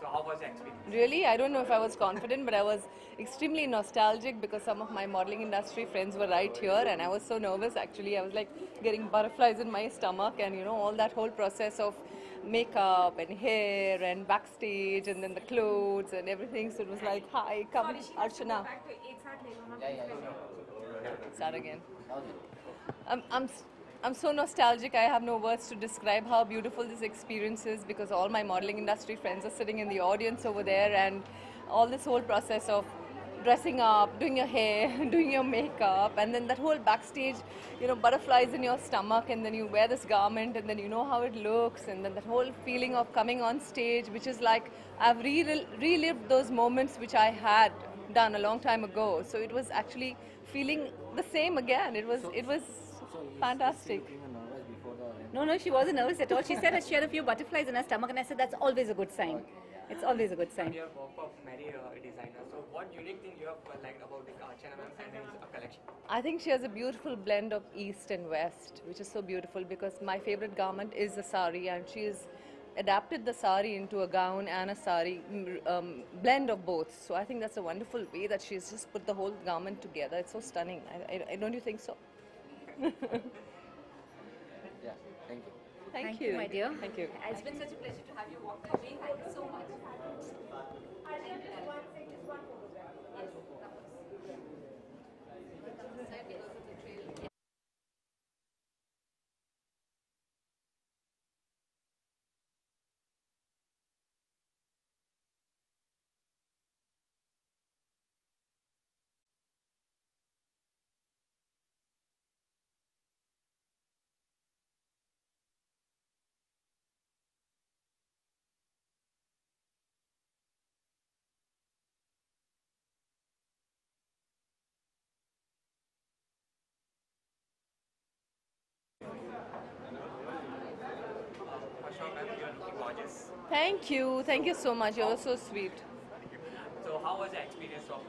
So how was the experience? Really, I don't know if I was confident, but I was extremely nostalgic because some of my modeling industry friends were right here, and I was so nervous actually. I was like getting butterflies in my stomach, and you know, all that whole process of makeup and hair and backstage, and then the clothes and everything. So it was like, hi, come, Archana. Start again. I'm, I'm, s- I'm so nostalgic. I have no words to describe how beautiful this experience is because all my modeling industry friends are sitting in the audience over there, and all this whole process of dressing up, doing your hair, doing your makeup, and then that whole backstage, you know, butterflies in your stomach, and then you wear this garment, and then you know how it looks, and then that whole feeling of coming on stage, which is like I've relived those moments which I had done a long time ago. So it was actually feeling the same again. It was fantastic. No, no, she wasn't nervous at all. She said that she had a few butterflies in her stomach, and I said that's always a good sign. It's always a good sign. You have worked for many designers. So what unique thing you have liked about the Archana ma'am and his collection? I think she has a beautiful blend of East and West, which is so beautiful because my favorite garment is the sari, and she's adapted the sari into a gown and a sari blend of both. So I think that's a wonderful way that she's just put the whole garment together. It's so stunning. Don't you think so? Yeah, thank you. Thank you, my dear. Thank you. It's been such a pleasure to have you walk with me. Thank you so much. Ashok ma'am, you are looking gorgeous. Thank you so much. You're so sweet. So how was the experience of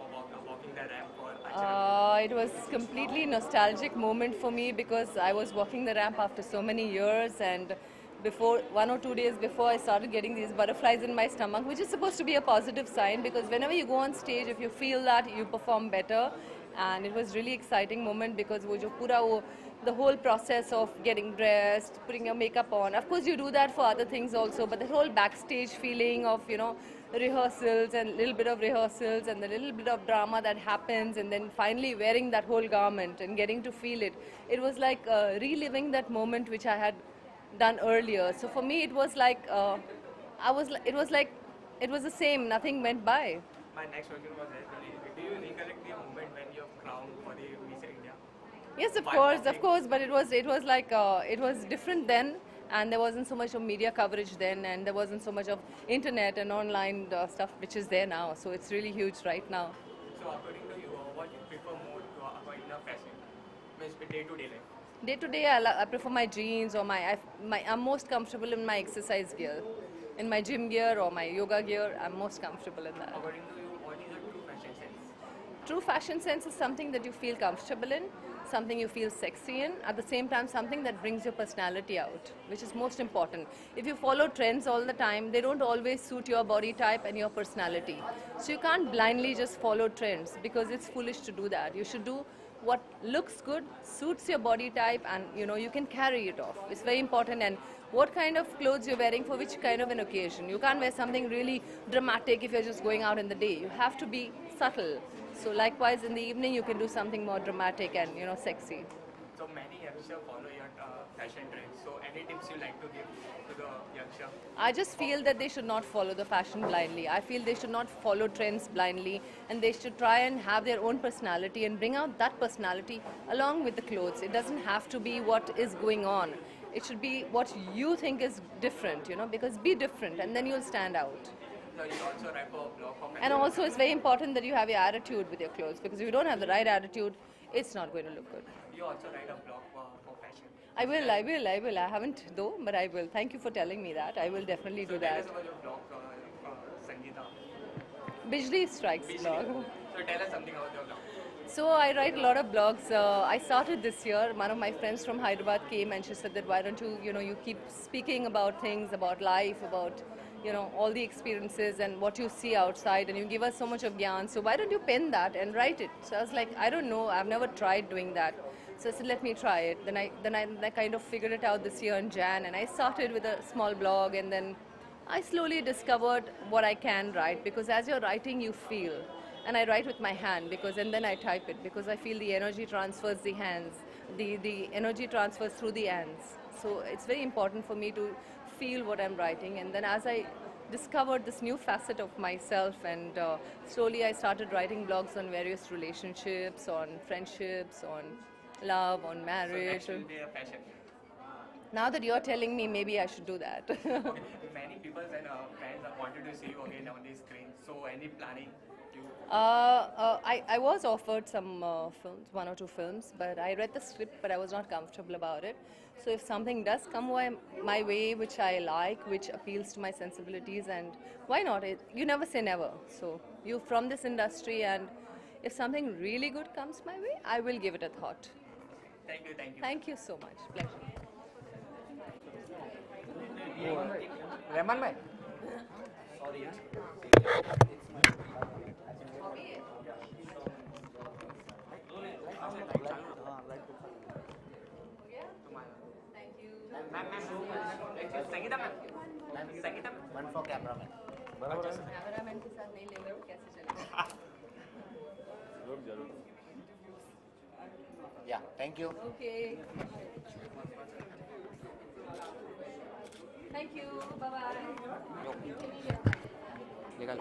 walking the ramp for Archana? It was completely nostalgic moment for me because I was walking the ramp after so many years, and before 1 or 2 days before I started getting these butterflies in my stomach, which is supposed to be a positive sign because whenever you go on stage, if you feel that, you perform better. And it was really exciting moment because wo jo pura wo, the whole process of getting dressed, putting your makeup on. Of course, you do that for other things also, but the whole backstage feeling of, you know, rehearsals and little bit of rehearsals and the little bit of drama that happens, and then finally wearing that whole garment and getting to feel it. It was like reliving that moment which I had done earlier. So for me, it was like it was like it was the same. Nothing went by. My next question was do you recollect the moment when you have crowned for the Miss India? Yes, While of course, but it was like it was different then, and there wasn't so much of media coverage then, and there wasn't so much of internet and online stuff which is there now. So it's really huge right now. So according to you, what you prefer more to avoid in a fashion? Means day-to-day life. Day to day, I prefer my jeans or I'm most comfortable in my exercise gear, in my gym gear or my yoga gear. I'm most comfortable in that. According to you, what is a true fashion sense? True fashion sense is something that you feel comfortable in, something you feel sexy in, at the same time something that brings your personality out, which is most important. If you follow trends all the time, they don't always suit your body type and your personality. So you can't blindly just follow trends because it's foolish to do that. You should do what looks good, suits your body type, and you know you can carry it off. It's very important. And what kind of clothes you're wearing for which kind of an occasion. You can't wear something really dramatic if you're just going out in the day. You have to be subtle. So likewise in the evening you can do something more dramatic and you know sexy. So many youngsters follow your fashion trends. So any tips you like to give to the youngster? I just feel that they should not follow the fashion blindly. I feel they should not follow trends blindly, and they should try and have their own personality and bring out that personality along with the clothes. It doesn't have to be what is going on. It should be what you think is different, you know, because be different and then you'll stand out. So you also write a blog for fashion. And also it's very important that you have your attitude with your clothes because if you don't have the right attitude, it's not going to look good. You also write a blog for fashion. I haven't though, but I will. Thank you for telling me that. I will definitely do Tell that. us about your blog, Sangeeta. Bijli Strikes blog. So tell us something about your blog. So I write a lot of blogs. I started this year. One of my friends from Hyderabad came and she said that why don't you, you know, you keep speaking about things, about life, about, you know, all the experiences and what you see outside, and you give us so much of gyan. So why don't you pen that and write it? So I was like, I don't know, I've never tried doing that. So I said, let me try it. Then I kind of figured it out this year in Jan, and I started with a small blog, and then I slowly discovered what I can write, because as you're writing, you feel. And I write with my hand, because, and then I type it, because I feel the energy transfers the hands, the energy transfers through the hands. So it's very important for me to feel what I'm writing. And then as I discovered this new facet of myself, and slowly I started writing blogs on various relationships, on friendships, on love, on So marriage. next will be a fashion. Now that you're telling me, maybe I should do that. Many people and friends have wanted to see you again on the screen. So any planning? You I was offered some films, one or two films, but I read the script, but I was not comfortable about it. So if something does come my way, which I like, which appeals to my sensibilities, and why not? You never say never. So you're from this industry, and if something really good comes my way, I will give it a thought. thank you, thank you. Thank you so much. Pleasure. Rahman bhai. Sangeeta ma'am, Sangeeta ma'am. One for cameraman. Cameraman के साथ नहीं लेंगे तो कैसे चलेगा? Yeah, thank you. Okay. Thank you. Bye bye. निकल.